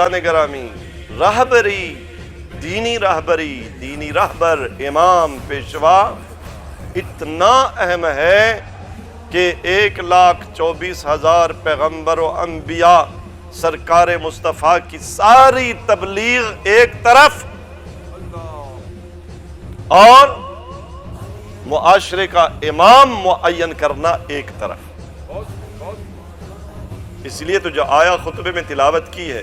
عزیزان گرامی، راہبری، دینی راہبری، دینی راہبر، امام، پیشوا اتنا اہم ہے کہ 1,24,000 پیغمبر و انبیاء سرکار مصطفیٰ کی ساری تبلیغ ایک طرف اور معاشرے کا امام معین کرنا ایک طرف۔ اس لیے تو جو آیا خطبے میں تلاوت کی ہے،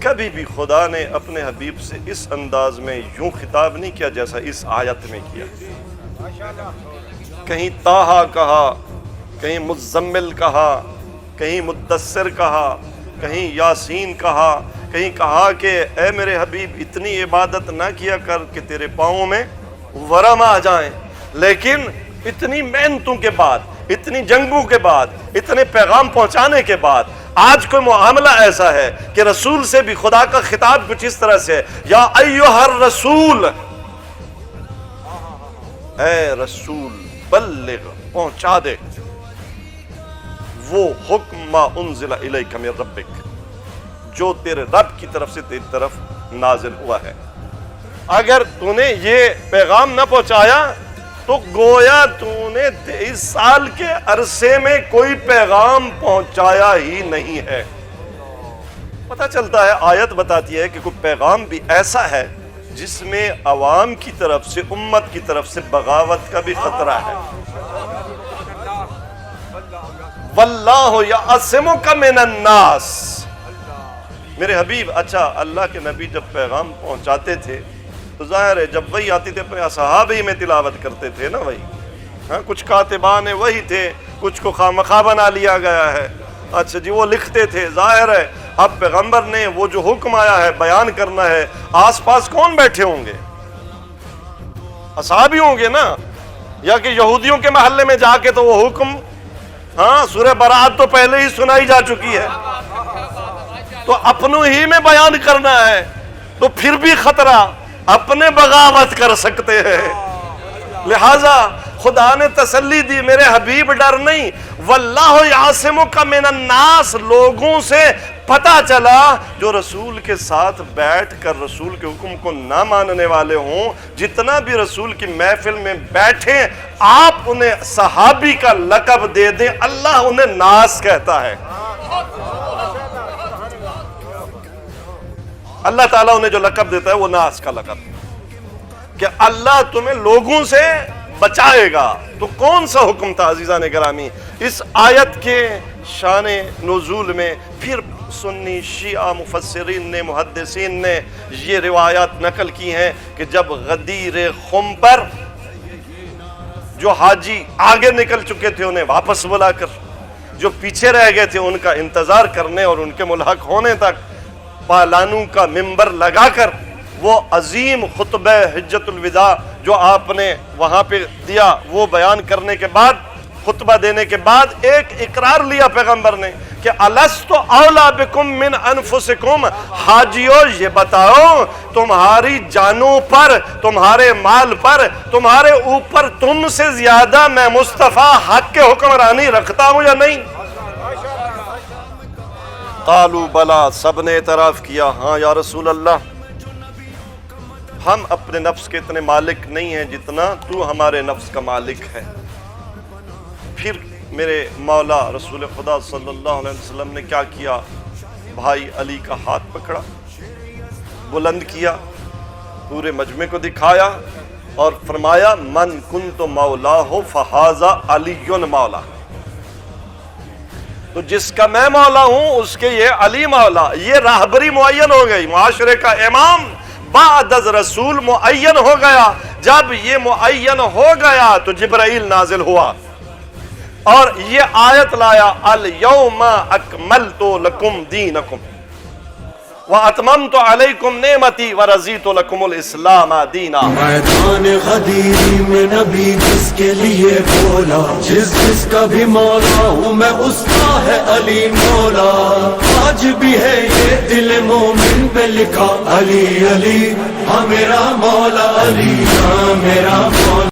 کبھی بھی خدا نے اپنے حبیب سے اس انداز میں یوں خطاب نہیں کیا جیسا اس آیت میں کیا۔ کہیں طٰہٰ کہا، کہیں مزمل کہا، کہیں مدثر کہا، کہیں یاسین کہا، کہیں کہا کہ اے میرے حبیب اتنی عبادت نہ کیا کر کہ تیرے پاؤں میں ورم آ جائیں۔ لیکن اتنی محنتوں کے بعد، اتنی جنگوں کے بعد، اتنے پیغام پہنچانے کے بعد آج کوئی معاملہ ایسا ہے کہ رسول سے بھی خدا کا خطاب کچھ اس طرح سے ہے، یا ایھا الرسول، اے رسول بلغ، پہنچا دے وہ حکم ما انزل الیک من ربک، جو تیرے رب کی طرف سے تیری طرف نازل ہوا ہے۔ اگر تو نے یہ پیغام نہ پہنچایا تو گویا تو نے 23 سال کے عرصے میں کوئی پیغام پہنچایا ہی نہیں ہے۔ پتہ چلتا ہے، آیت بتاتی ہے کہ کوئی پیغام بھی ایسا ہے جس میں عوام کی طرف سے، امت کی طرف سے بغاوت کا بھی خطرہ ہے۔ واللہ یعصمک من الناس، میرے حبیب، اچھا اللہ کے نبی جب پیغام پہنچاتے تھے تو ظاہر ہے جب وہی آتی تھی اپنے اصحاب ہی میں تلاوت کرتے تھے نا، وہی کچھ کاتبان وہی تھے، کچھ کو خامخواہ بنا لیا گیا ہے، اچھا جی وہ لکھتے تھے۔ ظاہر ہے اب پیغمبر نے وہ جو حکم آیا ہے بیان کرنا ہے، آس پاس کون بیٹھے ہوں گے؟ اصحابی ہوں گے نا، یا کہ یہودیوں کے محلے میں جا کے تو وہ حکم، سورہ برات تو پہلے ہی سنائی جا چکی ہے، تو اپنوں ہی میں بیان کرنا ہے، تو پھر بھی خطرہ، اپنے بغاوت کر سکتے ہیں۔ لہذا خدا نے تسلی دی، میرے حبیب ڈر نہیں، واللہ یعصمک من الناس، لوگوں سے پتہ چلا جو رسول کے ساتھ بیٹھ کر رسول کے حکم کو نہ ماننے والے ہوں، جتنا بھی رسول کی محفل میں بیٹھیں، آپ انہیں صحابی کا لقب دے دیں، اللہ انہیں ناس کہتا ہے۔ اللہ تعالیٰ انہیں جو لقب دیتا ہے وہ ناس کا لقب، کہ اللہ تمہیں لوگوں سے بچائے گا۔ تو کون سا حکم تھا عزیزان گرامی؟ اس آیت کے شان نزول میں پھر سنی شیعہ مفسرین نے، محدثین نے یہ روایات نقل کی ہیں کہ جب غدیر خم پر جو حاجی آگے نکل چکے تھے انہیں واپس بلا کر، جو پیچھے رہ گئے تھے ان کا انتظار کرنے اور ان کے ملحق ہونے تک پالانوں کا ممبر لگا کر وہ عظیم خطبہ حجت الوداع جو آپ نے وہاں پہ دیا، وہ بیان کرنے کے بعد، خطبہ دینے کے بعد ایک اقرار لیا پیغمبر نے کہ الست اولیٰ بکم من انفسکم، حاجیو یہ بتاؤ تمہاری جانوں پر، تمہارے مال پر، تمہارے اوپر تم سے زیادہ میں مصطفیٰ حق کے حکمرانی رکھتا ہوں یا نہیں؟ قالوا بلا، سب نے اعتراف کیا، ہاں یا رسول اللہ، ہم اپنے نفس کے اتنے مالک نہیں ہیں جتنا تو ہمارے نفس کا مالک ہے۔ پھر میرے مولا رسول خدا صلی اللہ علیہ وسلم نے کیا کیا؟ بھائی علی کا ہاتھ پکڑا، بلند کیا، پورے مجمع کو دکھایا اور فرمایا من کنت مولاہ فہذا علی مولا، تو جس کا میں مولا ہوں اس کے یہ علی مولا۔ یہ راہبری معین ہو گئی، معاشرے کا امام بعد از رسول معین ہو گیا۔ جب یہ معین ہو گیا تو جبرائیل نازل ہوا اور یہ آیت لایا، الیوم اکملت لکم دینکم وَأَتْمَمْتُ عَلَيْكُمْ نِعْمَتِي وَرَضِيتُ لَكُمُ الْإِسْلَامَ دِينًا۔ میدان غدیری میں نبی جس کے لیے بولا، جس کا بھی مولا ہوں میں اس کا ہے علی مولا۔ آج بھی ہے یہ دل مومن پہ لکھا، علی علی ہاں میرا مولا، علی ہاں میرا مولا۔